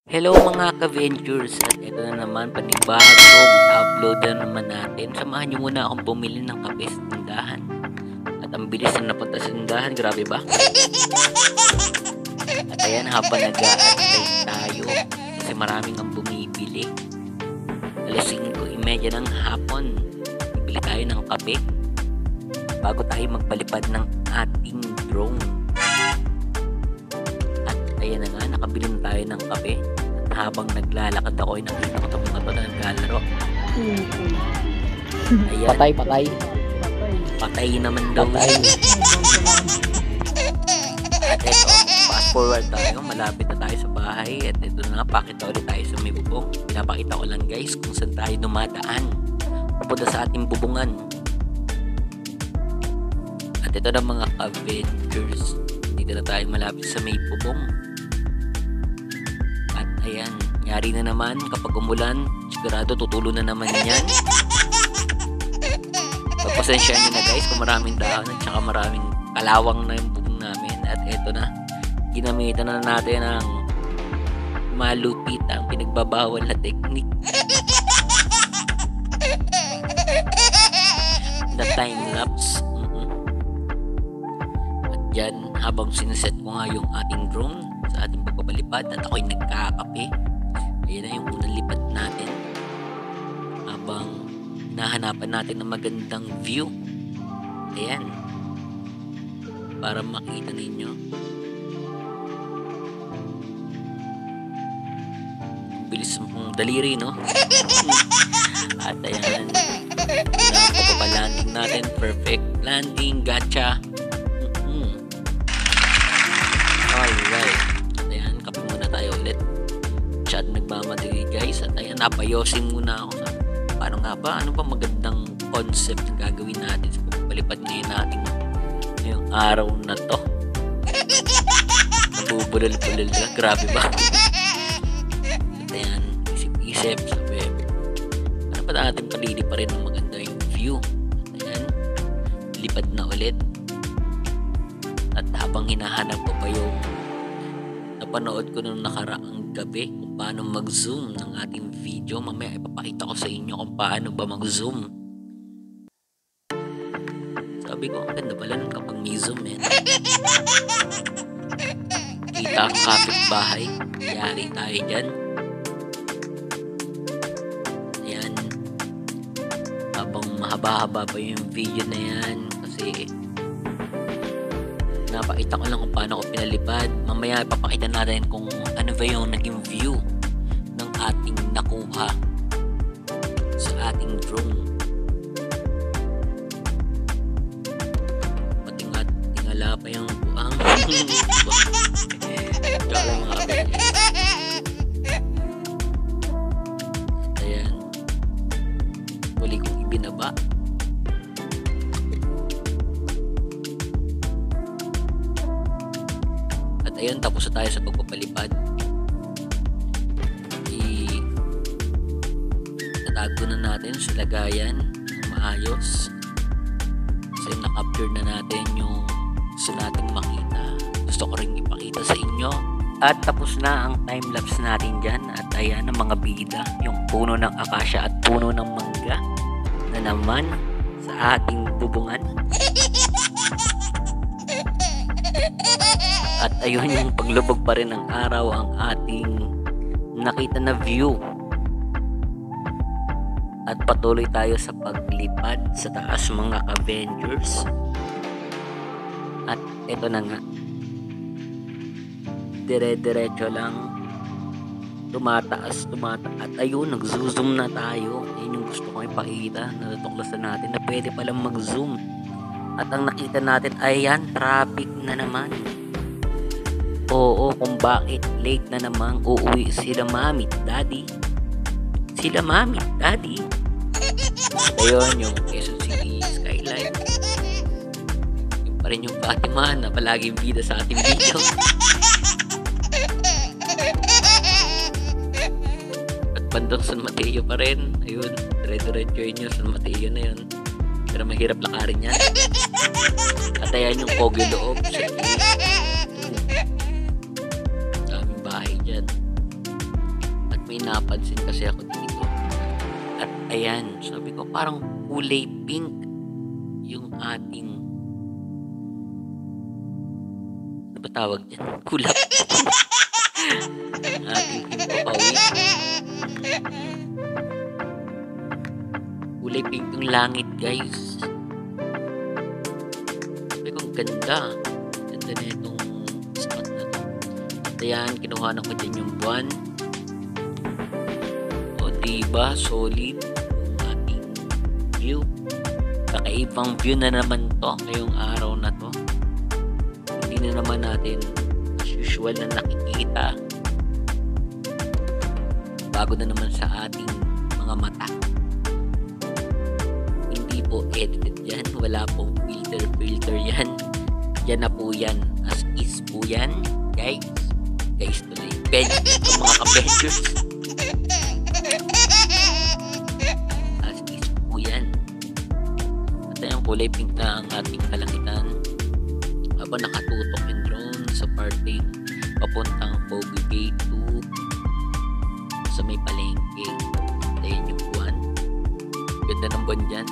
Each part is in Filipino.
Hello mga ka-ventures, at ito na naman panibagong upload na naman natin. Samahan nyo muna akong bumili ng kape sa tindahan. At ang bilis na napunta sa tindahan, grabe ba? At ayan, habang nag-aantay tayo kasi maraming ang bumibili. Alas 5:30 ng hapon, bibili tayo ng kape bago tayo magpalipad ng ating drone. At ayan na nga, nakabili na tayo ng kape. Habang naglalakad ako ay nakita ko itong mga to na naglalaro. Ayan. Patay naman daw. At ito, fast forward tayo. Malapit na tayo sa bahay. At ito na nga, pakita ulit tayo sa may bubong. Pinapakita ko lang guys kung saan tayo dumadaan papunta sa ating bubungan. At ito na mga ka-ventures, dito na tayo malapit sa may bubong. Ayan, nyari na naman kapag umulan, sigurado tutulo na naman yan. Pagpasensyahan nyo na guys kung maraming dahon at saka maraming kalawang na yung bubong namin. At eto na, ginamitan na natin ang malupit ang pinagbabawal na technique. The time lapse. At dyan, habang siniset ko nga yung ating drone sa ating pagpapalipad at ako'y nagkakape, ayan na yung unang lipad natin habang hinahanapan natin ng magandang view. Ayan, para makita ninyo. Bilis mong daliri, no? At ayan, pagpapalanding natin, perfect landing, gotcha. Alright, ayan, kape muna tayo ulit. Masyado nagmamadali guys. At ayan, napayosin muna ako sa paano nga ba, ano ba magandang concept na gagawin natin sa pagpalipad ngayon natin ngayong araw na to. Nabubulol-bulol na, grabe ba? At ayan, isip-isip sa web, ano ba natin palili pa rin ng maganda yung view. At ayan, lipad na ulit. At habang hinahanap ko pa yung napanood ko nung nakaraang gabi kung paano mag-zoom ng ating video, mamaya ipapakita ko sa inyo kung paano ba mag-zoom. Sabi ko, ang ganda pala nun kapag may zoom eh. Kita ang kapitbahay, yari tayo dyan. Ayan, habang mahaba-haba pa yung video na yan kasi napakita ko lang kung paano ko pinalipad. Mamaya ipapakita natin kung ano ba yung naging view ng ating nakuha sa ating drone. Patingala pa yung buang. Ayan, muli kong ibinaba. Ayun, tapos na tayo sa pagpapalipad. Itatago na natin sa lagayan ng maayos. Kasi na-capture na natin yung gusto natin makita. Gusto ko rin ipakita sa inyo. At tapos na ang time-lapse natin dyan. At ayan ang mga bida. Yung puno ng akasya at puno ng mangga na naman sa ating bubungan. At ayun, yung paglubog pa rin ng araw ang ating nakita na view. At patuloy tayo sa paglipad sa taas mga ka-ventures. At ito na nga, dire-diretso lang, tumataas. At ayun, nag-zoom na tayo. Ayun yung gusto ko ipakita, natutuklasan natin na pwede palang mag-zoom. At ang nakita natin ay yan, traffic na naman. Oo, kung bakit late na namang uuwi sila mami at daddy. Sila mami at daddy. Ayun, yung Quezon City skyline. Yung pa rin yung Fatima na palaging bida sa ating video. At bandang San Mateo pa rin. Ayun, dire-diretso yun yung San Mateo na yun. Pero mahirap lakarin yan. At ayan yung Pogi loob. Daming bahay dyan. napansin kasi ako dito. At ayan, sabi ko parang kulay pink yung ating, ano ba tawag dyan? Kulap. Ating himpapawid. Kulay pink yung langit, guys. Sabi ko, ganda. Ganda na itong spot na to. At ayan, kinuha na ko dyan yung buwan. O diba, solid yung ating view. Kakaibang view na naman to ngayong araw na to. Hindi na naman natin as usual na nakikita. Bago na naman sa ating mga mata. Hindi po edited yan. Wala pong filter yan. Yan na po yan. As is po yan. Guys tuloy. Ito mga kabedros. As is po yan. At yung kulay pink na ang ating kalangitan. Habang nakatutok yung drone sa parting papuntang Pogi Gate 2 sa may palengke. Ayan yung buwan. Ganda ng buwan dyan.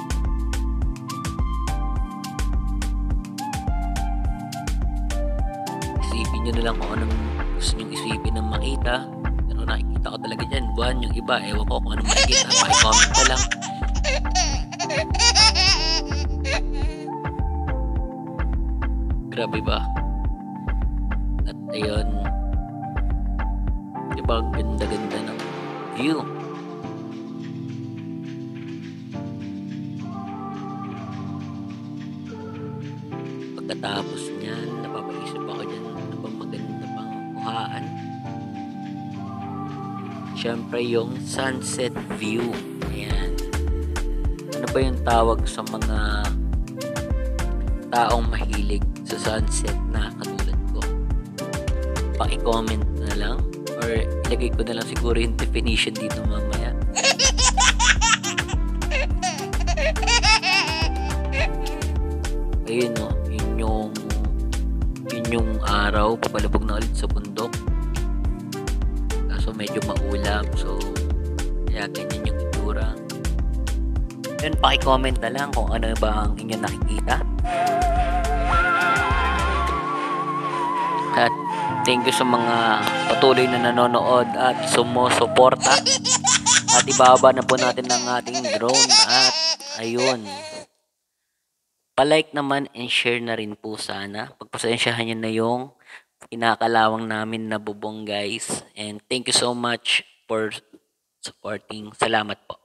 Isipin nyo na lang kung anong gusto nyo isipin ng makita. Pero nakikita ko talaga dyan, buwan. Yung iba, ewan ko kung anong makikita. Paki-comment na lang. Grabe ba? At ayun, diba ganda-ganda ng view. Pagkatapos niyan, napapaisip ako dyan, ano bang maganda pang kuhaan? Siyempre yung sunset view. Ayan. Ano ba yung tawag sa mga taong mahilig sa sunset na katulad ko? Paki-comment na lang or ilagay ko na lang siguro yung definition dito mamaya. Ayun o, yun yung araw, papalabog na ulit sa bundok. Kaso medyo maulap, so kaya ganyan yung itsura. Yun, paki-comment na lang kung ano ba ang inyong nakikita. At thank you sa mga patuloy na nanonood at sumusuporta. At ibaba na po natin ang ating drone. At ayun, palike naman and share na rin po sana. Pagpasensyahan nyo na yung inakalawang namin na bubong, guys. And thank you so much for supporting. Salamat po.